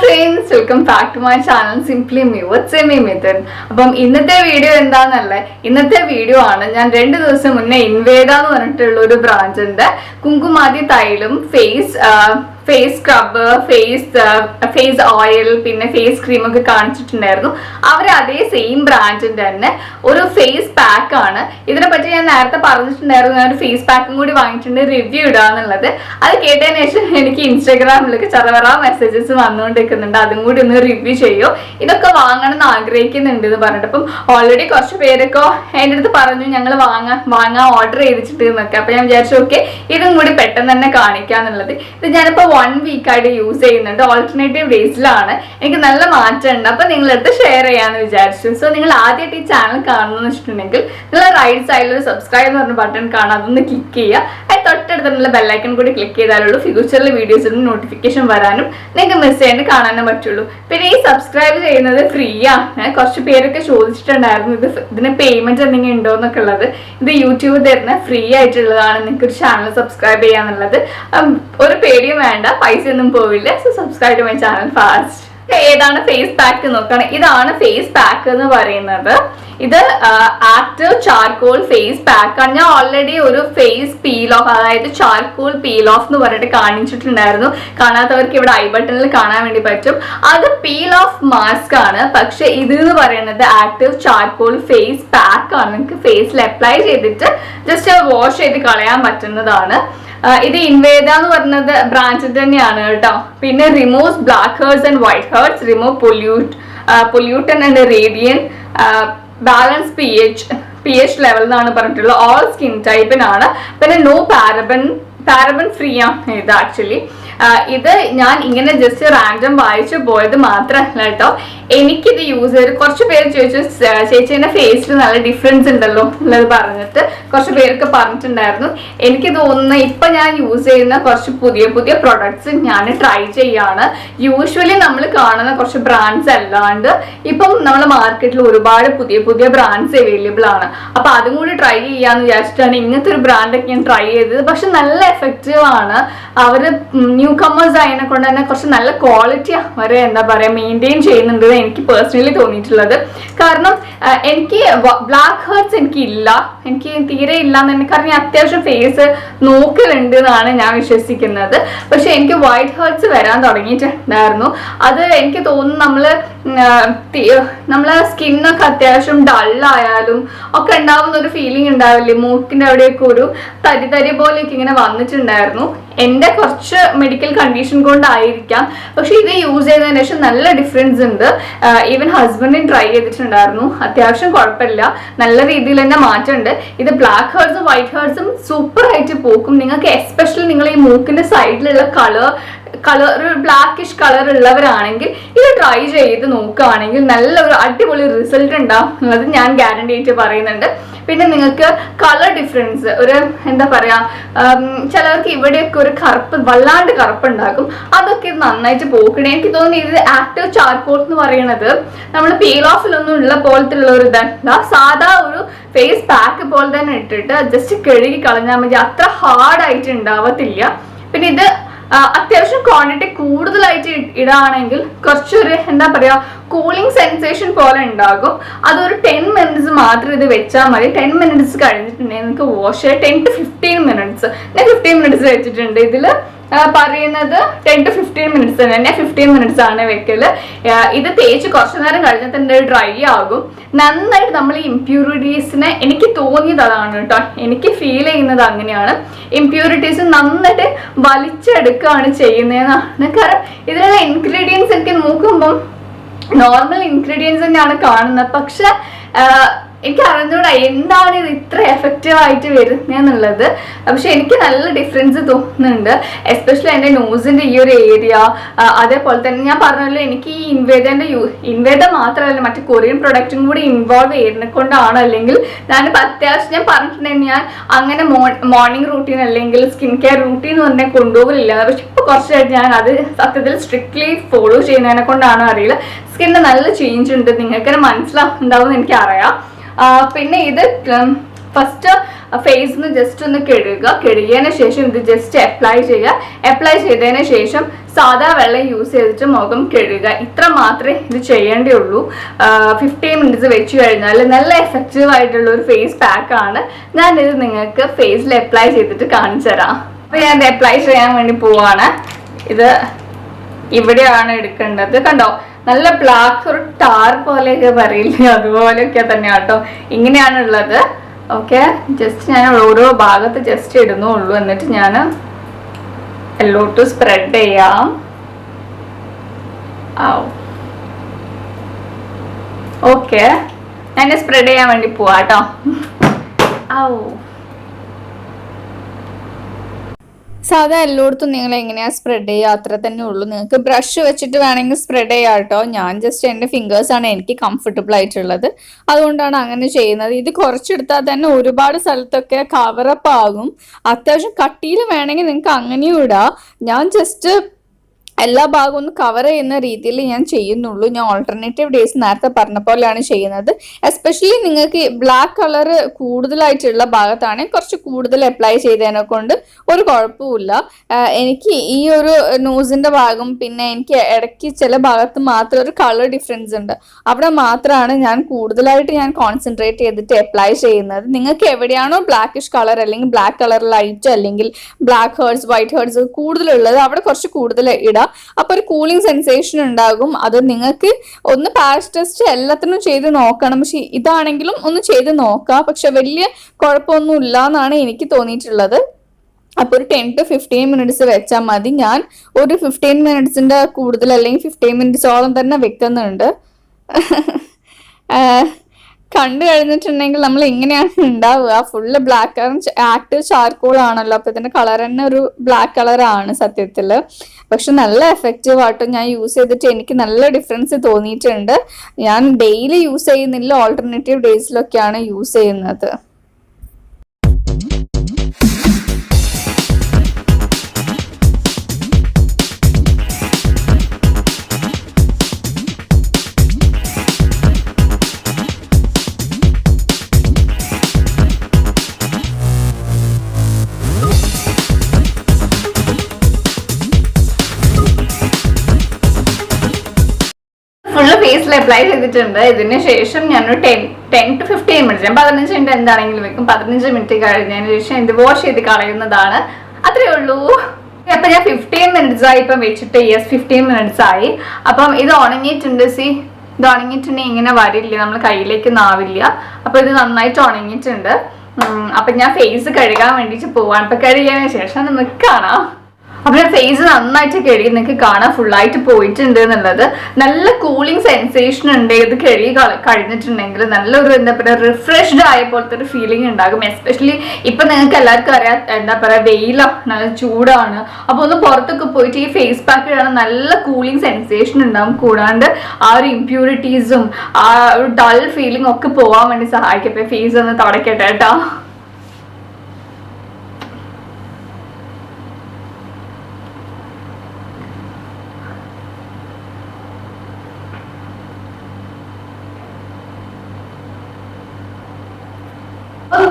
friends, welcome back to my channel Simply Me with Semi Mithun. അപ്പം ഇന്നത്തെ video എന്താണെന്നല്ലേ, ഇന്നത്തെ വീഡിയോ ആണ് ഞാൻ 2 ദിവസം മുന്നേ ഇൻവേദ എന്ന് പറഞ്ഞിട്ടുള്ള ഒരു ബ്രാഞ്ച് ഉണ്ട്. കുങ്കുമാതി തൈലും ഫേസ് സ്ക്രബ്, ഫേസ് ഓയിൽ, പിന്നെ ഫേസ് ക്രീം ഒക്കെ കാണിച്ചിട്ടുണ്ടായിരുന്നു. അവർ അതേ സെയിം ബ്രാൻഡിന്റെ തന്നെ ഒരു ഫേസ് പാക്ക് ആണ്. ഇതിനെ പറ്റി ഞാൻ നേരത്തെ പറഞ്ഞിട്ടുണ്ടായിരുന്നു. ഞാൻ ഒരു ഫേസ് പാക്കും കൂടി വാങ്ങിയിട്ടുണ്ട്, റിവ്യൂ ഇടാന്നുള്ളത്. അത് കേട്ടതിന് ശേഷം എനിക്ക് ഇൻസ്റ്റാഗ്രാമിലൊക്കെ ചെറുവറ മെസ്സേജസ് വന്നുകൊണ്ടിരിക്കുന്നുണ്ട്. അതും കൂടി ഒന്ന് റിവ്യൂ ചെയ്യോ, ഇതൊക്കെ വാങ്ങണം എന്ന് ആഗ്രഹിക്കുന്നുണ്ട് എന്ന് പറഞ്ഞിട്ട്. അപ്പം ഓൾറെഡി കുറച്ച് പേരൊക്കെ എൻ്റെ അടുത്ത് പറഞ്ഞു ഞങ്ങൾ വാങ്ങാൻ ഓർഡർ ചെയ്തിട്ടുണ്ട് എന്നൊക്കെ. അപ്പൊ ഞാൻ വിചാരിച്ചു ഓക്കെ ഇതും കൂടി പെട്ടെന്ന് തന്നെ കാണിക്കാന്നുള്ളത്. ഇത് ഞാനിപ്പോ 1 week ആയിട്ട് യൂസ് ചെയ്യുന്നുണ്ട്. ഓൾട്ടർനേറ്റീവ് ഡേയ്സിലാണ്. എനിക്ക് നല്ല മാറ്റമുണ്ട്. അപ്പൊ നിങ്ങളടുത്ത് ഷെയർ ചെയ്യാന്ന് വിചാരിച്ചു. സോ നിങ്ങൾ ആദ്യമായിട്ട് ഈ ചാനൽ കാണുന്നു വെച്ചിട്ടുണ്ടെങ്കിൽ നിങ്ങൾ റൈറ്റ് സൈഡിൽ ഒരു സബ്സ്ക്രൈബ് എന്ന് പറഞ്ഞ ബട്ടൺ കാണാം, അതൊന്ന് ക്ലിക്ക് ചെയ്യുക. അത് തൊട്ടടുത്തുള്ള ബെല്ലൈക്കൺ കൂടി ക്ലിക്ക് ചെയ്താലുള്ളൂ ഫ്യൂച്ചറിൽ വീഡിയോസിന് നോട്ടിഫിക്കേഷൻ വരാനും നിങ്ങൾക്ക് മിസ് ചെയ്യാണ്ട് കാണാനും പറ്റുള്ളൂ. പിന്നെ ഈ സബ്സ്ക്രൈബ് ചെയ്യുന്നത് ഫ്രീ ആണ്. കുറച്ച് പേരൊക്കെ ചോദിച്ചിട്ടുണ്ടായിരുന്നു ഇതിന് പേയ്മെന്റ് എന്തെങ്കിലും ഉണ്ടോ എന്നൊക്കെ ഉള്ളത്. ഇത് യൂട്യൂബ് തരുന്ന ഫ്രീ ആയിട്ടുള്ളതാണ്. നിങ്ങൾക്ക് ഒരു ചാനൽ സബ്സ്ക്രൈബ് ചെയ്യാന്നുള്ളത്. ഒരു പേടിയും വേണ്ട, പൈസ ഒന്നും പോവില്ല. So subscribe to my channel fast. ഏതാണ് ഫേസ് പാക്ക് നോക്കണം. ഇതാണ് ഫേസ് പാക്ക് എന്ന് പറയുന്നത്. ഇത് ആക്റ്റീവ് ചാർക്കോൾ ഫേസ് പാക്ക് ആണ്. ഞാൻ ഓൾറെഡി ഒരു ഫേസ് പീൽ ഓഫ്, അതായത് ചാർക്കോൾ പീൽ ഓഫ് എന്ന് പറഞ്ഞിട്ട് കാണിച്ചിട്ടുണ്ടായിരുന്നു. കാണാത്തവർക്ക് ഇവിടെ ഐ ബട്ടണിൽ കാണാൻ വേണ്ടി പറ്റും. അത് പീൽ ഓഫ് മാസ്ക് ആണ്. പക്ഷെ ഇത് എന്ന് പറയുന്നത് ആക്റ്റീവ് ചാർക്കോൾ ഫേസ് പാക്ക് ആണ്. നിങ്ങൾക്ക് ഫേസിൽ അപ്ലൈ ചെയ്തിട്ട് ജസ്റ്റ് വാഷ് ചെയ്ത് കളയാൻ പറ്റുന്നതാണ്. ഇത് ഇൻവേദ എന്ന് പറയുന്നത് ബ്രാൻഡ് തന്നെയാണ് കേട്ടോ. പിന്നെ removes black hairs and white hairs, remove pollutant and radiance, balance pH level എന്നാണ് പറഞ്ഞിട്ടുള്ളത്. ഓൾ സ്കിൻ ടൈപ്പിനാണ്. പിന്നെ നോ പാരബൻ ഫ്രീ ആണ് ഇത് ആക്ച്വലി. ഇത് ഞാൻ ഇങ്ങനെ ജസ്റ്റ് റാൻഡം വായിച്ചു പോയത് മാത്രമല്ല കേട്ടോ. എനിക്കിത് യൂസ് ചെയ്ത് കുറച്ച് പേര് ചോദിച്ചു ചേച്ചീൻ്റെ ഫേസിൽ നല്ല ഡിഫറൻസ് ഉണ്ടല്ലോ എന്നുള്ളത് പറഞ്ഞിട്ട് കുറച്ച് പേർക്ക് പറഞ്ഞിട്ടുണ്ടായിരുന്നു. എനിക്ക് തോന്നുന്നു ഇപ്പം ഞാൻ യൂസ് ചെയ്യുന്ന കുറച്ച് പുതിയ പ്രൊഡക്ട്സ് ഞാൻ ട്രൈ ചെയ്യാണ്. യൂഷ്വലി നമ്മൾ കാണുന്ന കുറച്ച് ബ്രാൻഡ്സ് അല്ലാണ്ട് ഇപ്പം നമ്മൾ മാർക്കറ്റിൽ ഒരുപാട് പുതിയ ബ്രാൻഡ്സ് അവൈലബിൾ ആണ്. അപ്പം അതും കൂടി ട്രൈ ചെയ്യാന്ന് വിചാരിച്ചിട്ടാണ് ഇങ്ങനത്തെ ഒരു ബ്രാൻഡൊക്കെ ഞാൻ ട്രൈ ചെയ്തത്. പക്ഷെ നല്ല എഫക്റ്റീവ് ആണ്. അവർ ന്യൂ കമേഴ്സ് ആയതിനെ കൊണ്ട് തന്നെ കുറച്ച് നല്ല ക്വാളിറ്റി അവർ എന്താ പറയുക മെയിൻറ്റെയിൻ ചെയ്യുന്നുണ്ട് എനിക്ക് പേഴ്സണലി തോന്നിയിട്ടുള്ളത്. കാരണം എനിക്ക് ബ്ലാക്ക് ഹെഡ്സ് എനിക്ക് തീരെ ഇല്ല എന്ന് തന്നെ. കാരണം ഞാൻ അത്യാവശ്യം ഫേസ് നോക്കലുണ്ട് എന്നാണ് ഞാൻ വിശ്വസിക്കുന്നത്. പക്ഷെ എനിക്ക് വൈറ്റ് ഹെഡ്സ് വരാൻ തുടങ്ങിയിട്ടുണ്ടായിരുന്നു. അത് എനിക്ക് തോന്നുന്നു നമ്മളെ സ്കിന്നൊക്കെ അത്യാവശ്യം ഡള്ളായാലും ഒക്കെ ഉണ്ടാവുന്ന ഒരു ഫീലിംഗ് ഉണ്ടാവില്ലേ, മൂക്കിൻ്റെ അവിടെയൊക്കെ ഒരു തരി പോലെയൊക്കെ ഇങ്ങനെ വന്നിട്ടുണ്ടായിരുന്നു. എൻ്റെ കുറച്ച് മെഡിക്കൽ കണ്ടീഷൻ കൊണ്ടായിരിക്കാം. പക്ഷെ ഇത് യൂസ് ചെയ്തതിന് ശേഷം നല്ല ഡിഫറൻസ് ഉണ്ട്. ഈവൻ ഹസ്ബൻഡിന് ട്രൈ ചെയ്തിട്ടുണ്ടായിരുന്നു, അത്യാവശ്യം കുഴപ്പമില്ല, നല്ല രീതിയിൽ തന്നെ മാറ്റമുണ്ട്. ഇത് ബ്ലാക്ക് ഹെയർസും വൈറ്റ് ഹെയർസും സൂപ്പർ ആയിട്ട് പോക്കും. നിങ്ങൾക്ക് എസ്പെഷ്യലി നിങ്ങൾ ഈ മൂക്കിന്റെ സൈഡിലുള്ള ഒരു ബ്ലാക്കിഷ് കളർ ഉള്ളവരാണെങ്കിൽ ഇത് ട്രൈ ചെയ്ത് നോക്കുകയാണെങ്കിൽ നല്ലൊരു അടിപൊളി റിസൾട്ട് ഉണ്ടാവും എന്നുള്ളത് ഞാൻ ഗ്യാരണ്ടി ആയിട്ട് പറയുന്നുണ്ട്. പിന്നെ നിങ്ങൾക്ക് കളർ ഡിഫറൻസ് ഒരു എന്താ പറയാ, ചിലർക്ക് ഇവിടെയൊക്കെ ഒരു വല്ലാണ്ട് കറുപ്പുണ്ടാകും. അതൊക്കെ നന്നായിട്ട് പോക്കണേ. എനിക്ക് തോന്നുന്നു ഇത് ആക്റ്റീവ് ചാർക്കോൾ എന്ന് പറയുന്നത് നമ്മൾ പീൽ ഓഫിലൊന്നും ഉള്ള പോലത്തെ ഉള്ള ഒരു ഇതല്ല. സാധാ ഒരു ഫേസ് പാക്ക് പോലെ തന്നെ ഇട്ടിട്ട് ജസ്റ്റ് കഴുകി കളഞ്ഞാൽ മതി. അത്ര ഹാർഡായിട്ട് ഉണ്ടാവത്തില്ല. പിന്നെ ഇത് അത്യാവശ്യം ക്വാണ്ടിറ്റി കൂടുതലായിട്ട് ഇടാണെങ്കിൽ കുറച്ചൊരു എന്താ പറയാ കൂളിംഗ് സെൻസേഷൻ പോലെ ഉണ്ടാകും. അതൊരു 10 minutes മാത്രം ഇത് വെച്ചാൽ മതി. 10 minutes കഴിഞ്ഞിട്ടുണ്ടെങ്കിൽ നിങ്ങൾക്ക് വാഷ് 10 to 15 minutes. ഞാൻ 15 minutes വെച്ചിട്ടുണ്ട്. ഇതിൽ പറയുന്നത് 10 to 15 minutes തന്നെ. ഞാൻ 15 minutes ആണ് വെക്കല്. ഇത് തേച്ച് കുറച്ചു നേരം കഴിഞ്ഞാൽ തന്നെ ഡ്രൈ ആകും. നന്നായിട്ട് നമ്മൾ ഈ ഇംപ്യൂരിറ്റീസിനെ, എനിക്ക് തോന്നിയത് അതാണ് കേട്ടോ, എനിക്ക് ഫീൽ ചെയ്യുന്നത് അങ്ങനെയാണ്. ഇംപ്യൂരിറ്റീസ് നന്നായിട്ട് വലിച്ചെടുക്കുകയാണ് ചെയ്യുന്നതെന്നാണ്. കാരണം ഇതിലുള്ള ഇൻഗ്രീഡിയൻസ് എനിക്ക് നോക്കുമ്പം നോർമൽ ഇൻഗ്രീഡിയൻസ് തന്നെയാണ് കാണുന്നത്. പക്ഷെ എനിക്ക് അറിഞ്ഞൂടാ എന്താണ് ഇത് ഇത്ര എഫക്റ്റീവ് ആയിട്ട് വരുന്നതെന്നുള്ളത്. പക്ഷെ എനിക്ക് നല്ല ഡിഫറൻസ് തോന്നുന്നുണ്ട്. എസ്പെഷ്യലി എൻ്റെ നോസിൻ്റെ ഈ ഒരു ഏരിയ. അതേപോലെ തന്നെ ഞാൻ പറഞ്ഞല്ലോ എനിക്ക് ഈ ഇൻവേദ മാത്രമല്ല മറ്റു കൊറിയൻ പ്രൊഡക്റ്റും കൂടി ഇൻവോൾവ് ചെയ്യുന്നത് കൊണ്ടാണ്. അല്ലെങ്കിൽ ഞാനിപ്പോൾ അത്യാവശ്യം ഞാൻ പറഞ്ഞിട്ടുണ്ടെങ്കിൽ ഞാൻ അങ്ങനെ മോർണിംഗ് റൂട്ടീൻ അല്ലെങ്കിൽ സ്കിൻ കെയർ റൂട്ടീൻ എന്ന് പറഞ്ഞാൽ കൊണ്ടുപോകില്ല. പക്ഷെ ഇപ്പോൾ കുറച്ചായിട്ട് ഞാൻ അത് സത്യത്തിൽ സ്ട്രിക്ട്ലി ഫോളോ ചെയ്യുന്നതിനെ കൊണ്ടാണോ അറിയില്ല, സ്കിന്നിന് നല്ല ചേഞ്ച് ഉണ്ട്. നിങ്ങൾക്ക് മനസ്സിലാവുന്നുണ്ടാവും എന്ന് എനിക്കറിയാം. പിന്നെ ഇത് ഫസ്റ്റ് ഫേസിന് ജസ്റ്റ് ഒന്ന് കഴുകിയതിന് ശേഷം ഇത് ജസ്റ്റ് അപ്ലൈ ചെയ്യുക. അപ്ലൈ ചെയ്തതിന് ശേഷം സാധാ വെള്ളം യൂസ് ചെയ്തിട്ട് മുഖം കഴുകുക. ഇത്ര മാത്രമേ ഇത് ചെയ്യേണ്ടിയുള്ളൂ. 15 മിനിറ്റ്സ് വെച്ച് കഴിഞ്ഞാൽ നല്ല എഫക്റ്റീവ് ആയിട്ടുള്ള ഒരു ഫേസ് പാക്ക് ആണ്. ഞാനിത് നിങ്ങൾക്ക് ഫേസിൽ അപ്ലൈ ചെയ്തിട്ട് കാണിച്ചു തരാം. അപ്പൊ ഞാൻ ഇത് അപ്ലൈ ചെയ്യാൻ വേണ്ടി പോവാണ്. ഇത് ഇവിടെയാണ് എടുക്കേണ്ടത്. കണ്ടോ, നല്ല ബ്ലാക്ക് ഒരു ടാർ പോലെയൊക്കെ പറയില്ലേ, അതുപോലെയൊക്കെ തന്നെയാട്ടോ. ഇങ്ങനെയാണുള്ളത്. ഓക്കെ, ജസ്റ്റ് ഞാൻ ഓരോ ഭാഗത്ത് ജസ്റ്റ് ഇടുന്നുള്ളൂ. എന്നിട്ട് ഞാൻ എല്ലോട്ട് സ്പ്രെഡ് ചെയ്യാം. ഓക്കെ, ഞാൻ സ്പ്രെഡ് ചെയ്യാൻ വേണ്ടി പോവാട്ടോ. സാധാ എല്ലായിടത്തും നിങ്ങൾ എങ്ങനെയാണ് സ്പ്രെഡ് ചെയ്യുക അത്ര തന്നെ ഉള്ളൂ. നിങ്ങൾക്ക് ബ്രഷ് വെച്ചിട്ട് വേണമെങ്കിൽ സ്പ്രെഡ് ചെയ്യാം കേട്ടോ. ഞാൻ ജസ്റ്റ് എൻ്റെ ഫിംഗേഴ്സാണ് എനിക്ക് കംഫർട്ടബിൾ ആയിട്ടുള്ളത്, അതുകൊണ്ടാണ് അങ്ങനെ ചെയ്യുന്നത്. ഇത് കുറച്ചെടുത്താൽ തന്നെ ഒരുപാട് സ്ഥലത്തൊക്കെ കവറപ്പ് ആകും. അത്യാവശ്യം കട്ടിയിൽ വേണമെങ്കിൽ നിങ്ങൾക്ക് അങ്ങനെയും ഇടാം. ഞാൻ ജസ്റ്റ് എല്ലാ ഭാഗവും ഒന്ന് കവർ ചെയ്യുന്ന രീതിയിൽ ഞാൻ ചെയ്യുന്നുള്ളൂ. ഞാൻ ഓൾട്ടർനേറ്റീവ് ഡേയ്സ് നേരത്തെ പറഞ്ഞ പോലെയാണ് ചെയ്യുന്നത്. എസ്പെഷ്യലി നിങ്ങൾക്ക് ബ്ലാക്ക് കളർ കൂടുതലായിട്ടുള്ള ഭാഗത്താണ് കുറച്ച് കൂടുതൽ അപ്ലൈ ചെയ്തതിനെ കൊണ്ട് ഒരു കുഴപ്പമില്ല. എനിക്ക് ഈ ഒരു നോസിൻ്റെ ഭാഗം, പിന്നെ എനിക്ക് ഇടയ്ക്ക് ചില ഭാഗത്ത് മാത്രം ഒരു കളർ ഡിഫറൻസ് ഉണ്ട്. അവിടെ മാത്രമാണ് ഞാൻ കൂടുതലായിട്ട് കോൺസെൻട്രേറ്റ് ചെയ്തിട്ട് അപ്ലൈ ചെയ്യുന്നത്. നിങ്ങൾക്ക് എവിടെയാണോ ബ്ലാക്കിഷ് കളർ അല്ലെങ്കിൽ ബ്ലാക്ക് കളർ ലൈറ്റ് അല്ലെങ്കിൽ ബ്ലാക്ക് ഹേർഡ്സ് വൈറ്റ് ഹേർഡ്സ് കൂടുതലുള്ളത് അവിടെ കുറച്ച് കൂടുതൽ ഇടാം. അപ്പൊ ഒരു കൂളിംഗ് സെൻസേഷൻ ഉണ്ടാകും. അത് നിങ്ങൾക്ക് ഒന്ന് പാച്ച് ടെസ്റ്റ് എല്ലാത്തിനും ചെയ്ത് നോക്കണം. പക്ഷെ ഇതാണെങ്കിലും ഒന്ന് ചെയ്ത് നോക്കാം. പക്ഷെ വലിയ കുഴപ്പമൊന്നും ഇല്ല എന്നാണ് എനിക്ക് തോന്നിയിട്ടുള്ളത്. അപ്പോൾ ഒരു 10 to 15 മിനിറ്റ്സ് വെച്ചാൽ മതി. ഞാൻ ഒരു 15 മിനിറ്റ്സിന്റെ കൂടുതൽ അല്ലെങ്കിൽ 15 മിനിറ്റ്സോളം തന്നെ വെക്കുന്നുണ്ട്. കണ്ടു കഴിഞ്ഞിട്ടുണ്ടെങ്കിൽ നമ്മൾ എങ്ങനെയാണ് ഉണ്ടാവുക, full black colour active charcoal ആണല്ലോ. അപ്പൊ ഇതിന്റെ കളർ തന്നെ ഒരു ബ്ലാക്ക് കളറാണ് സത്യത്തില്. പക്ഷെ നല്ല എഫക്റ്റീവ് ആയിട്ട് ഞാൻ യൂസ് ചെയ്തിട്ട് എനിക്ക് നല്ല ഡിഫറൻസ് തോന്നിയിട്ടുണ്ട്. ഞാൻ ഡെയിലി യൂസ് ചെയ്യുന്നില്ല, ഓൾട്ടർനേറ്റീവ് ഡേയ്സിലൊക്കെയാണ് യൂസ് ചെയ്യുന്നത്. ഫേസിൽ അപ്ലൈ ചെയ്തിട്ടുണ്ട്. ഇതിന് ശേഷം ഞാനൊരു 10 to 15 മിനിറ്റ്സ്, ഞാൻ 15 മിനിറ്റ് എന്താണെങ്കിലും വെക്കും. 15 മിനിറ്റ് കഴിഞ്ഞതിന് ശേഷം ഇത് വാഷ് ചെയ്ത് കളയുന്നതാണ്. അത്രേ ഉള്ളൂ. അപ്പൊ ഞാൻ 15 മിനിറ്റ്സ് ആയി ഇപ്പം വെച്ചിട്ട്. 15 മിനിറ്റ്സ് ആയി. അപ്പം ഇത് ഉണങ്ങിയിട്ടുണ്ട്. ഇത് ഉണങ്ങിയിട്ടുണ്ടെങ്കിൽ ഇങ്ങനെ വരില്ല, നമ്മൾ കയ്യിലേക്ക് നാവില്ല. അപ്പൊ ഇത് നന്നായിട്ട് ഉണങ്ങിയിട്ടുണ്ട്. അപ്പൊ ഞാൻ ഫേസ് കഴുകാൻ വേണ്ടിട്ട് പോവാണ്. അപ്പൊ കഴുകിയതിനു ശേഷം നമുക്ക് കാണാം. അപ്പൊ ഫേസ് നന്നായിട്ട് കഴുകി നിങ്ങൾക്ക് കാണാൻ ഫുള്ളായിട്ട് പോയിട്ടുണ്ട് എന്നുള്ളത്. നല്ല കൂളിംഗ് സെൻസേഷൻ ഉണ്ട്. ഇത് കഴുകി കഴിഞ്ഞിട്ടുണ്ടെങ്കിൽ നല്ലൊരു എന്താ പറയുക റിഫ്രഷ്ഡ് ആയ പോലത്തെ ഒരു ഫീലിംഗ് ഉണ്ടാകും. എസ്പെഷ്യലി ഇപ്പൊ നിങ്ങൾക്ക് എല്ലാവർക്കും അറിയാം, എന്താ പറയുക, വെയിലാണ്, ചൂടാണ്. അപ്പൊ ഒന്ന് പുറത്തൊക്കെ പോയിട്ട് ഈ ഫേസ് പാക്ക് ഇടാൻ നല്ല കൂളിംഗ് സെൻസേഷൻ ഉണ്ടാകും. കൂടാണ്ട് ആ ഒരു ഇംപ്യൂരിറ്റീസും ആ ഒരു ഡൾ ഫീലിംഗ് ഒക്കെ പോവാൻ വേണ്ടി സഹായിക്കും. അപ്പൊ ഫേസ് ഒന്ന് തുടക്കട്ടെ കേട്ടോ.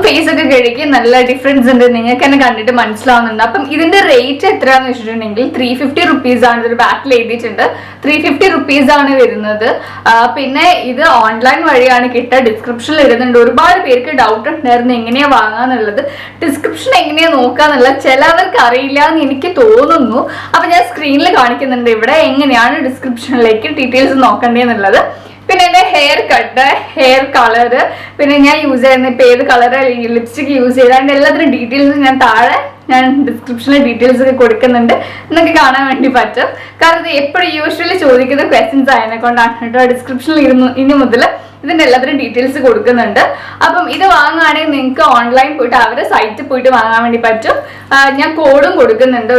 ഫേസ് ഒക്കെ കഴുകി നല്ല ഡിഫറൻസ് ഉണ്ട്, നിങ്ങൾക്ക് തന്നെ കണ്ടിട്ട് മനസ്സിലാവുന്നുണ്ട്. അപ്പം ഇതിന്റെ റേറ്റ് എത്രയാന്ന് വെച്ചിട്ടുണ്ടെങ്കിൽ 350 റുപ്പീസ് ആണ്. ഇതൊരു ബാക്കിൽ എഴുതിയിട്ടുണ്ട് 350 റുപ്പീസ് ആണ് വരുന്നത്. പിന്നെ ഇത് ഓൺലൈൻ വഴിയാണ് കിട്ടുക. ഡിസ്ക്രിപ്ഷനിൽ ഇടുന്നുണ്ട്. ഒരുപാട് പേർക്ക് ഡൗട്ട് ഉണ്ടായിരുന്നു എങ്ങനെയാ വാങ്ങാന്നുള്ളത്. ഡിസ്ക്രിപ്ഷൻ എങ്ങനെയാ നോക്കാന്നുള്ളത് ചിലവർക്ക് അറിയില്ല എന്ന് എനിക്ക് തോന്നുന്നു. അപ്പൊ ഞാൻ സ്ക്രീനിൽ കാണിക്കുന്നുണ്ട് ഇവിടെ എങ്ങനെയാണ് ഡിസ്ക്രിപ്ഷനിലേക്ക് ഡീറ്റെയിൽസ് നോക്കേണ്ടതെന്നുള്ളത്. പിന്നെ എൻ്റെ ഹെയർ കട്ട്, ഹെയർ കളറ്, പിന്നെ ഞാൻ യൂസ് ചെയ്യുന്ന ഇപ്പം ഏത് കളർ ലിപ്സ്റ്റിക് യൂസ് ചെയ്ത് അതിൻ്റെ എല്ലാത്തിനും ഡീറ്റെയിൽസ് ഞാൻ ഡിസ്ക്രിപ്ഷനിൽ ഡീറ്റെയിൽസ് ഒക്കെ കൊടുക്കുന്നുണ്ട്. നിങ്ങൾക്ക് കാണാൻ വേണ്ടി പറ്റും. കാരണം ഇത് എപ്പോഴും യൂഷ്വലി ചോദിക്കുന്ന ക്വസ്റ്റ്യൻസ് ആയതിനെ കൊണ്ടാണ് കേട്ടോ. ഡിസ്ക്രിപ്ഷനിൽ ഇനി മുതൽ ഇതിൻ്റെ എല്ലാത്തിനും ഡീറ്റെയിൽസ് കൊടുക്കുന്നുണ്ട്. അപ്പം ഇത് വാങ്ങുകയാണെങ്കിൽ നിങ്ങൾക്ക് ഓൺലൈൻ പോയിട്ട് അവരുടെ സൈറ്റിൽ പോയിട്ട് വാങ്ങാൻ വേണ്ടി പറ്റും. ഞാൻ കോഡും കൊടുക്കുന്നുണ്ട്.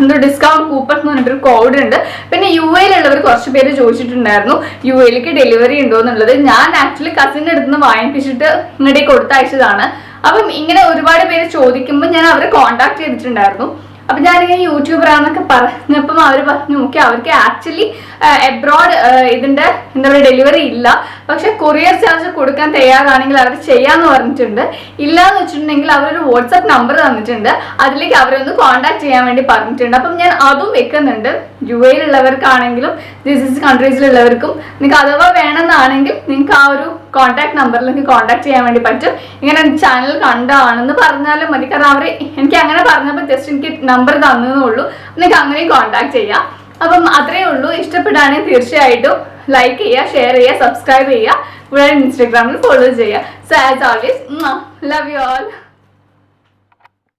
എന്തോ ഡിസ്കൗണ്ട് കൂപ്പൺ എന്ന് പറഞ്ഞിട്ടൊരു കോഡ് ഉണ്ട്. പിന്നെ UAE-ലുള്ളവർ കുറച്ച് പേര് ചോദിച്ചിട്ടുണ്ടായിരുന്നു UAE-ലേക്ക് ഡെലിവറി ഉണ്ടോ എന്നുള്ളത്. ഞാൻ ആക്ച്വലി കസിൻ്റെ അടുത്ത് നിന്ന് വാങ്ങിപ്പിച്ചിട്ട് ഇങ്ങോട്ടേക്ക് കൊടുത്തയച്ചതാണ്. അപ്പം ഇങ്ങനെ ഒരുപാട് പേര് ചോദിക്കുമ്പോൾ ഞാൻ അവരെ കോൺടാക്ട് ചെയ്തിട്ടുണ്ടായിരുന്നു. അപ്പൊ ഞാനിങ്ങനെ യൂട്യൂബറാന്നൊക്കെ പറഞ്ഞപ്പം അവർ പറഞ്ഞു നോക്കി അവർക്ക് ആക്ച്വലി എബ്രോഡ് ഇതിന്റെ എന്താ പറയുക ഡെലിവറി ഇല്ല, പക്ഷെ കൊറിയർ ചാർജ് കൊടുക്കാൻ തയ്യാറാണെങ്കിൽ അവർ ചെയ്യാന്ന് പറഞ്ഞിട്ടുണ്ട്. ഇല്ലാന്ന് വെച്ചിട്ടുണ്ടെങ്കിൽ അവരൊരു വാട്സ്ആപ്പ് നമ്പർ തന്നിട്ടുണ്ട്, അതിലേക്ക് അവരൊന്ന് കോൺടാക്ട് ചെയ്യാൻ വേണ്ടി പറഞ്ഞിട്ടുണ്ട്. അപ്പം ഞാൻ അതും വെക്കുന്നുണ്ട്. UAE യിലുള്ളവർക്കാണെങ്കിലും GCC കൺട്രീസിലുള്ളവർക്കും നിങ്ങൾക്ക് അഥവാ വേണമെന്നാണെങ്കിൽ നിങ്ങൾക്ക് ആ ഒരു കോൺടാക്ട് നമ്പറിലേക്ക് കോൺടാക്ട് ചെയ്യാൻ വേണ്ടി പറ്റും. ഇങ്ങനെ ചാനൽ കണ്ടാണെന്ന് പറഞ്ഞാലും മതി, കാരണം അവർ എനിക്ക് അങ്ങനെ പറഞ്ഞപ്പോൾ ജസ്റ്റ് എനിക്ക് നമ്പർ തന്നേന്നുള്ളൂ. നിങ്ങൾക്ക് അങ്ങനെയും കോൺടാക്ട് ചെയ്യാം. അപ്പം അത്രയേ ഉള്ളൂ. ഇഷ്ടപ്പെടുകയാണെങ്കിൽ തീർച്ചയായിട്ടും ലൈക്ക് ചെയ്യുക, ഷെയർ ചെയ്യുക, സബ്സ്ക്രൈബ് ചെയ്യുക, കൂടാതെ ഇൻസ്റ്റാഗ്രാമിൽ ഫോളോ ചെയ്യുക. So as always love you all.